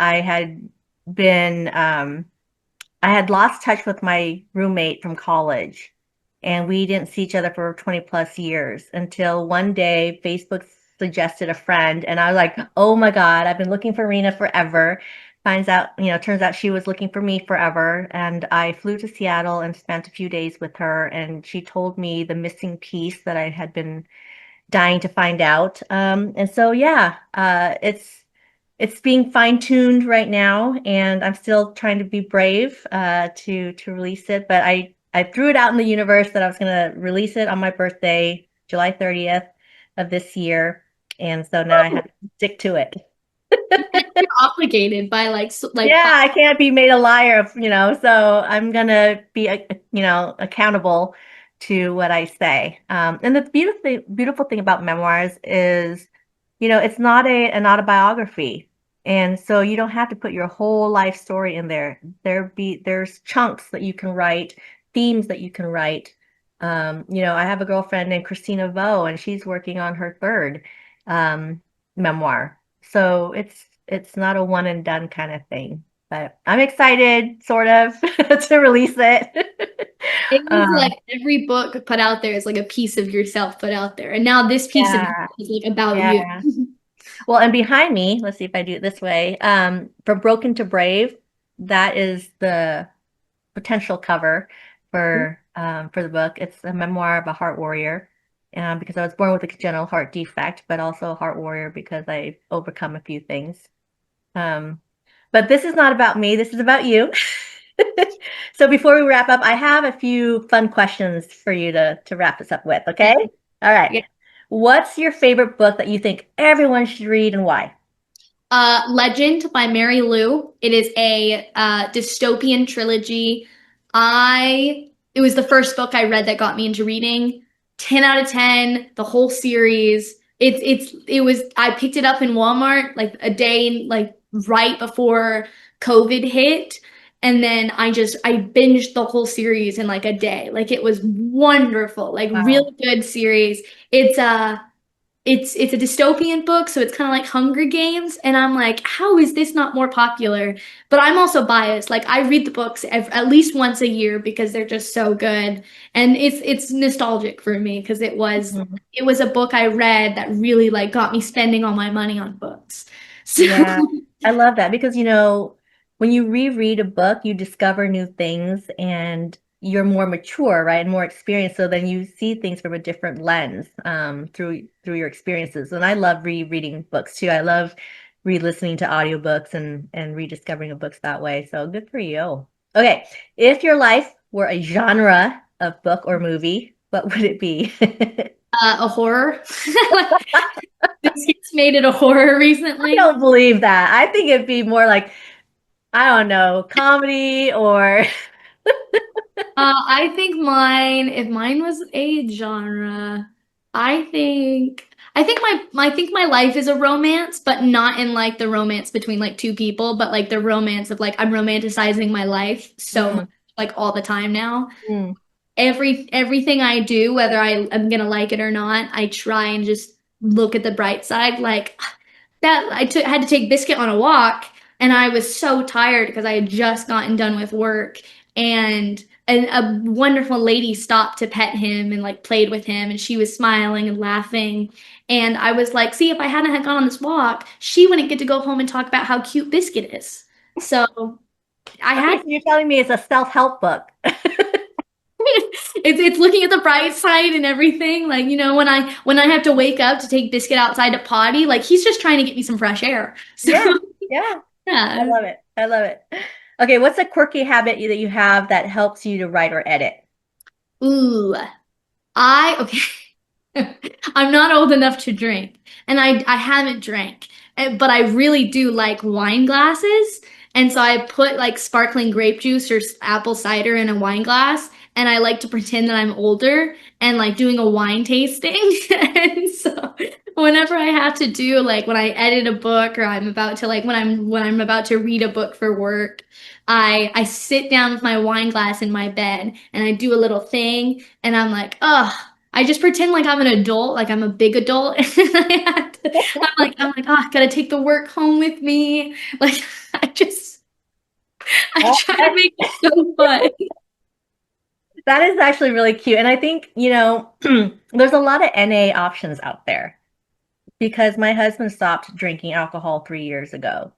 been I had lost touch with my roommate from college, and we didn't see each other for 20 plus years until one day Facebook suggested a friend, and I was like, "Oh my God, I've been looking for Rena forever." Turns out she was looking for me forever, and I flew to Seattle and spent a few days with her, and she told me the missing piece that I had been dying to find out. And so, yeah, it's being fine-tuned right now, and I'm still trying to be brave to release it. But I threw it out in the universe that I was going to release it on my birthday, July 30th of this year. And so now I have to stick to it. You're obligated by Yeah, I can't be made a liar, so I'm gonna be, accountable to what I say. And the beautiful thing about memoirs is, it's not an autobiography. And so you don't have to put your whole life story in there. There's chunks that you can write, themes that you can write. I have a girlfriend named Christina Vo, and she's working on her third memoir. So it's not a one and done kind of thing. But I'm excited, sort of, to release it. it is Um, like every book put out there is like a piece of yourself put out there. And now this piece of you yeah, is like about you. yeah. Well, and behind me, let's see if I do it this way. From Broken to Brave, that is the potential cover for the book. It's a memoir of a heart warrior, because I was born with a congenital heart defect, but also a heart warrior because I overcome a few things. Um, but this is not about me. This is about you. So before we wrap up, I have a few fun questions for you to wrap this up with. Okay? All right. Yeah. What's your favorite book that you think everyone should read and why? Legend by Mary Lou. It is a dystopian trilogy. It was the first book I read that got me into reading. 10 out of 10, the whole series. I picked it up in Walmart like a day like right before COVID hit. And then I binged the whole series in like a day. Like it was wonderful, like Wow. really good series. It's it's a dystopian book, so it's kind of like Hunger Games, and I'm like, how is this not more popular? But I'm also biased. Like I read the books at least once a year because they're just so good, and it's nostalgic for me because Mhm. it was a book I read that really like got me spending all my money on books. So Yeah, I love that because, when you reread a book, you discover new things and you're more mature, right? And more experienced. So then you see things from a different lens, through your experiences. And I love rereading books too. I love re-listening to audiobooks and rediscovering the books that way. So good for you. Okay, if your life were a genre of book or movie, what would it be? a horror. This gets made it a horror I recently. don't believe that. I think it'd be more like, I don't know, comedy or I think if mine was a genre, I think my life is a romance, but not in like the romance between like two people, but like the romance of like I'm romanticizing my life so much, Mm, like all the time now. mm. Everything I do, whether I am gonna like it or not, I try and just look at the bright side. Like that, had to take Biscuit on a walk, and I was so tired because I had just gotten done with work, and a wonderful lady stopped to pet him and like played with him, and she was smiling and laughing. And I was like, see, if I hadn't had gone on this walk, she wouldn't get to go home and talk about how cute Biscuit is. So I Okay, had so you're telling me it's a self-help book. it's looking at the bright side and everything. Like, when I have to wake up to take Biscuit outside to potty, like he's just trying to get me some fresh air. So Yeah, yeah. I yeah. love it. I love it. Okay, what's a quirky habit that you have that helps you to write or edit? Ooh. Okay. I'm not old enough to drink, and I haven't drank, but I really do like wine glasses. And so I put like sparkling grape juice or apple cider in a wine glass, and I like to pretend that I'm older and like doing a wine tasting. And so whenever I have to do like when I edit a book or I'm about to like when I'm about to read a book for work, I sit down with my wine glass in my bed and I do a little thing, and I'm like, oh. I just pretend like I'm an adult, like I'm a big adult, and I'm like, oh, I gotta take the work home with me. Like, I just, I Oh, try to make it so fun. that is actually really cute. And I think, there's a lot of NA options out there because my husband stopped drinking alcohol 3 years ago.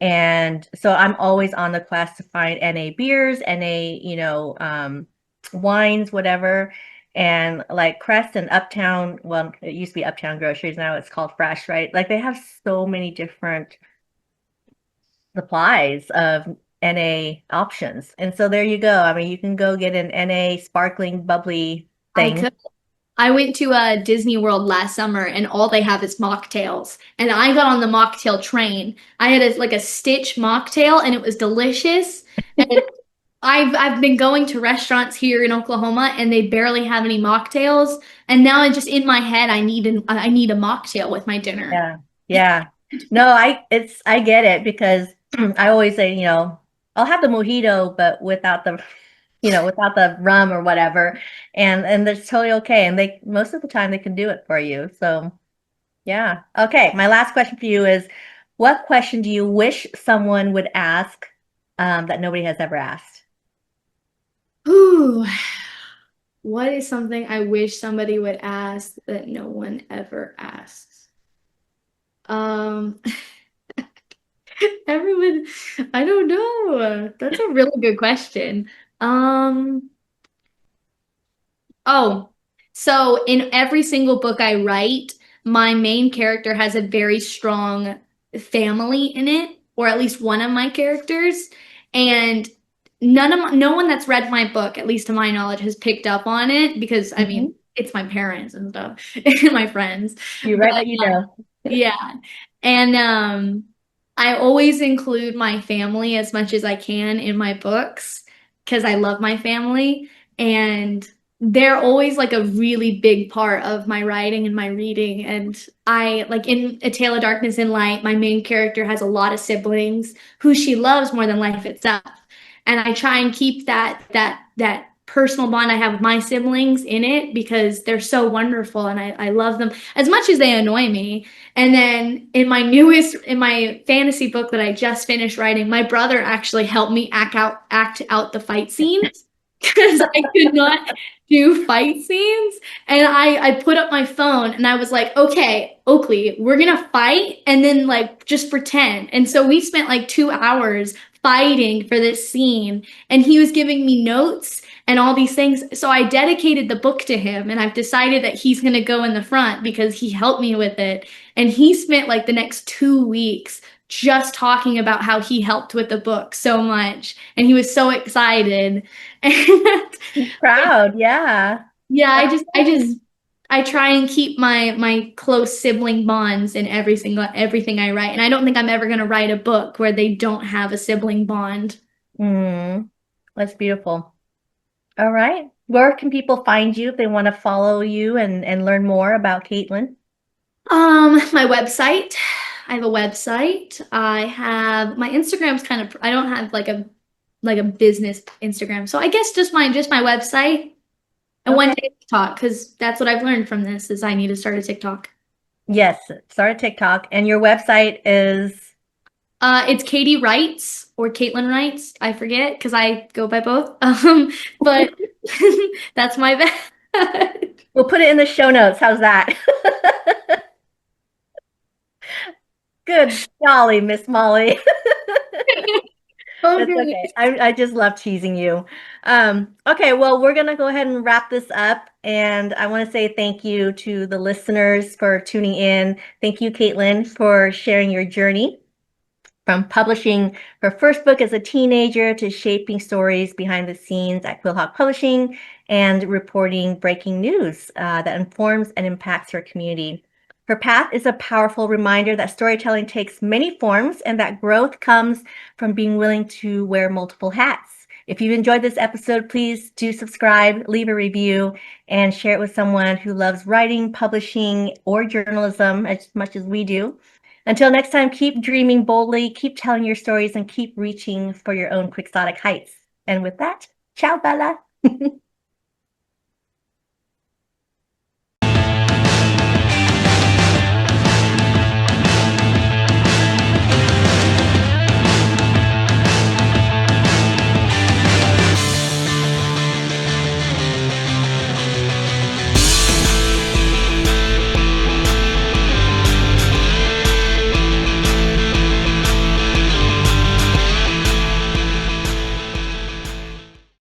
And so I'm always on the quest to find NA beers, NA, wines, whatever. And like Crest and Uptown, well, it used to be Uptown Groceries, now it's called Fresh, right? Like they have so many different supplies of NA options. And so there you go. I mean, you can go get an NA sparkling bubbly I thing could. I went to Disney World last summer and all they have is mocktails. And I got on the mocktail train. I had like a Stitch mocktail and it was delicious. And I've been going to restaurants here in Oklahoma and they barely have any mocktails. And now just in my head I need a mocktail with my dinner. Yeah. Yeah. No, I get it because I always say, I'll have the mojito, but without the, without the rum or whatever. And that's totally okay. And they most of the time they can do it for you. So yeah. Okay. My last question for you is, what question do you wish someone would ask that nobody has ever asked? Ooh, what is something I wish somebody would ask that no one ever asks? Um, everyone, I don't know. That's a really good question. Um, Oh, so in every single book I write, my main character has a very strong family in it, or at least one of my characters. And no one that's read my book, at least to my knowledge, has picked up on it because I Mhm. mean, it's my parents and stuff and my friends. You But write what you know. yeah. And I always include my family as much as I can in my books because I love my family. And they're always like a really big part of my writing and my reading. And I like in A Tale of Darkness and Light, my main character has a lot of siblings who she loves more than life itself. And I try and keep that personal bond I have with my siblings in it because they're so wonderful and I love them as much as they annoy me. And then in my fantasy book that I just finished writing, my brother actually helped me act out the fight scenes because I could not do fight scenes. And I put up my phone and I was like, okay, Oakley, we're gonna fight and then like just pretend. And so we spent like 2 hours fighting for this scene and he was giving me notes and all these things. So I dedicated the book to him and I've decided that he's going to go in the front because he helped me with it. And he spent like the next 2 weeks just talking about how he helped with the book so much. And he was so excited. And He's proud. Yeah. yeah, That's awesome. I try and keep my close sibling bonds in everything I write. And I don't think I'm ever going to write a book where they don't have a sibling bond. Mm, that's beautiful. All right. Where can people find you if they want to follow you and learn more about Caitlin? My website. I have a website. I have my Instagram's kind of I don't have like a business Instagram. So I guess just my website and one Okay. day TikTok because that's what I've learned from this is I need to start a TikTok. Yes. Start a TikTok. And your website is, It's Katie Writes or Caitlin Writes. I forget because I go by both. But that's my bad. we'll put it in the show notes. How's that? Good golly, Miss Molly. Oh, That's great. okay. I just love teasing you. Okay, well, we're gonna go ahead and wrap this up. And I want to say thank you to the listeners for tuning in. Thank you, Caitlin, for sharing your journey from publishing her first book as a teenager to shaping stories behind the scenes at Quill Hawk Publishing and reporting breaking news that informs and impacts her community. Her path is a powerful reminder that storytelling takes many forms and that growth comes from being willing to wear multiple hats. If you've enjoyed this episode, please do subscribe, leave a review, and share it with someone who loves writing, publishing, or journalism as much as we do. Until next time, keep dreaming boldly, keep telling your stories, and keep reaching for your own quixotic heights. And with that, ciao, Bella.